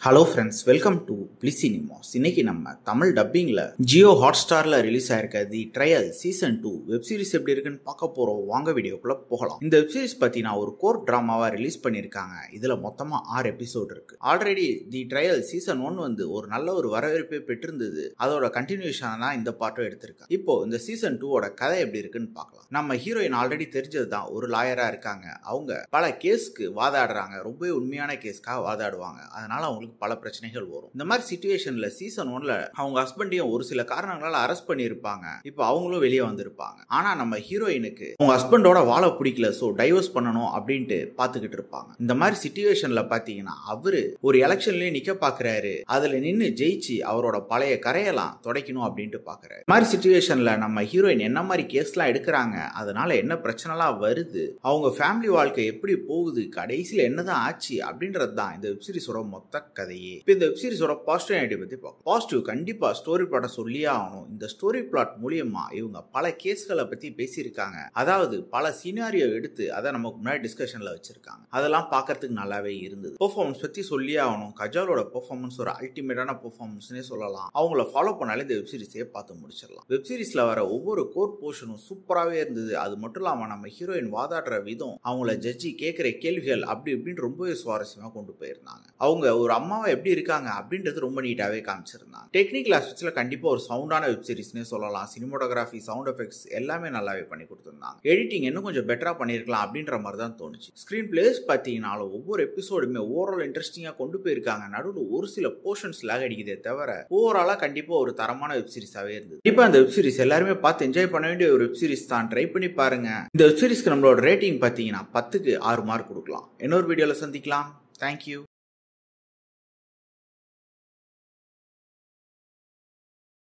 Hello friends, welcome to பிளி cinemas. இன்னைக்கு நம்ம தமிழ் டப்பிங்ல ஜியோ ஹாட்ஸ்டார்ல ரிலீஸ் ஆயிருக்க the trial season 2 web series எப்படி இருக்குன்னு பார்க்க போறோம். வாங்க வீடியோக்குள்ள போகலாம். இந்த வெப் சீரிஸ் பத்தினா ஒரு கோர் டிராமாவா ரிலீஸ் பண்ணிருக்காங்க. இதுல மொத்தமா 6 எபிசோட் இருக்கு. ஆல்ரெடி தி ட்ரையல் சீசன் 1 வந்து ஒரு நல்ல ஒரு வரவேற்பை பெற்றிருந்தது. அதோட கண்டினியூஷன் தான் இந்த பார்ட்டும் எடுத்திருக்காங்க. இப்போ இந்த சீசன் 2 கதை எப்படி இருக்குன்னு பார்க்கலாம். நம்ம ஹீரோயின் ஆல்ரெடி தெரிஞ்சதுதான், ஒரு லாயரா இருக்காங்க. அவங்க பல கேஸ்க்கு வாதாடுறாங்க. ரொம்ப உண்மையான கேஸ்க்காக வாதாடுவாங்க. அதனால அவங்களுக்கு பல பிரச்சனைகள் வரும். இந்த மாதிரி சிச்சுவேஷன்ல சீசன் 1ல அவங்க ஹஸ்பண்டையும் ஒரு சில காரணங்களால அரெஸ்ட் பண்ணிருப்பாங்க. இப்போ அவங்களும் வெளியே வந்திருப்பாங்க. ஆனா நம்ம ஹீரோயினுக்கு அவங்க ஹஸ்பண்டோட வாழ பிடிக்கல, சோ டைவர்ஸ் பண்ணணும் அப்படின்ட்டு பாத்துக்கிட்டு இருப்பாங்க. இந்த மாதிரி சிச்சுவேஷன்ல பாத்தீங்கன்னா அவரு ஒரு எலெக்ஷன்லயே நிக்க பாக்குறாரு. அதுல நின்னு ஜெயிச்சு அவரோட பழைய கரையெல்லாம் துடைக்கணும் அப்படின்ட்டு பாக்குறாரு. இந்த மாதிரி சிச்சுவேஷன்ல நம்ம ஹீரோயின் என்ன மாதிரி கேஸ்லாம் எடுக்கிறாங்க, அதனால என்ன பிரச்சனைலாம் வருது, அவங்க ஃபேமிலி வாழ்க்கை எப்படி போகுது, கடைசியில என்னதான் ஆச்சு அப்படின்றது தான் இந்த வெப் சீரிஸோட மொத்த கதையே. இப்போ இந்த வெப் சீரிஸோட பாசிட்டிவிட்டி பத்தி பார்ப்போம். பாசிட்டிவ் கண்டிப்பா ஸ்டோரி பிளாட்டை சொல்லியே ஆகணும். இந்த ஸ்டோரி பிளாட் மூலியமா இவங்க பல கேஸ்களை பத்தி பேசியிருக்காங்க. அதாவது பல சீனாரியோ எடுத்து அதை நமக்கு முன்னாடி டிஸ்கஷன்ல வச்சிருக்காங்க. அதெல்லாம் பார்க்கறதுக்கு நல்லாவே இருந்தது. பெர்ஃபார்மன்ஸ் பத்தி சொல்லியே ஆகணும். கஜாலோட பெர்ஃபார்மன்ஸ் ஒரு அல்டிமேட்டான பெர்ஃபார்மன்ஸ்னே சொல்லலாம். அவங்கள ஃபாலோ பண்ணாலே இந்த வெப் சீரிஸே பார்த்து முடிச்சிடலாம். வெப் சீரிஸ்ல வர ஒவ்வொரு கோர் போர்ஷனும் சூப்பராகவே இருந்தது. அது மட்டும் இல்லாம நம்ம ஹீரோயின் வாதாடுற விதம், அவங்கள ஜட்ஜி கேட்கிற கேள்விகள் அப்படி இப்படின்னு ரொம்பவே சுவாரஸ்யமா கொண்டு போயிருந்தாங்க. அவங்க ஒரு அம்மாவை எப்படி இருக்காங்க அப்படின்றது ரொம்ப நீட்டாவே காமிச்சிருந்தாங்க. டெக்னிக்கல் ஆஸ்பெக்ட்ஸ்ல கண்டிப்பா ஒரு சவுண்டான வெப் சீரிஸ்னே சொல்லலாம். சினிமாட்டோகிராஃபி, சவுண்ட் எஃபெக்ட்ஸ் எல்லாமே நல்லாவே பண்ணி கொடுத்திருந்தாங்க. எடிட்டிங் இன்னும் கொஞ்சம் பெட்டரா பண்ணிருக்கலாம் அப்படின்ற மாதிரி தான் தோணுச்சு. ஸ்கிரீன் பிளேஸ் பார்த்தீங்கன்னாலும் ஒவ்வொரு எபிசோடுமே ஓவரால் இன்ட்ரெஸ்டிங்கா கொண்டு போயிருக்காங்க. நடுவில் ஒரு சில போர்ஷன்ஸ் லாக் அடிக்குதே தவிர ஓவராலா கண்டிப்பா ஒரு தரமான வெப் சீரிஸாவே இருந்தது. கண்டிப்பா இந்த வெப் சீரிஸ் எல்லாருமே பார்த்து என்ஜாய் பண்ண வேண்டிய ஒரு வெப் சீரிஸ் தான். ட்ரை பண்ணி பாருங்க. இந்த வெப் சீரிஸ்க்கு நம்மளோட ரேட்டிங் பார்த்தீங்கன்னா 10க்கு 6 மார்க் கொடுக்கலாம். இன்னொரு வீடியோல சந்திக்கலாம். தேங்க்யூ.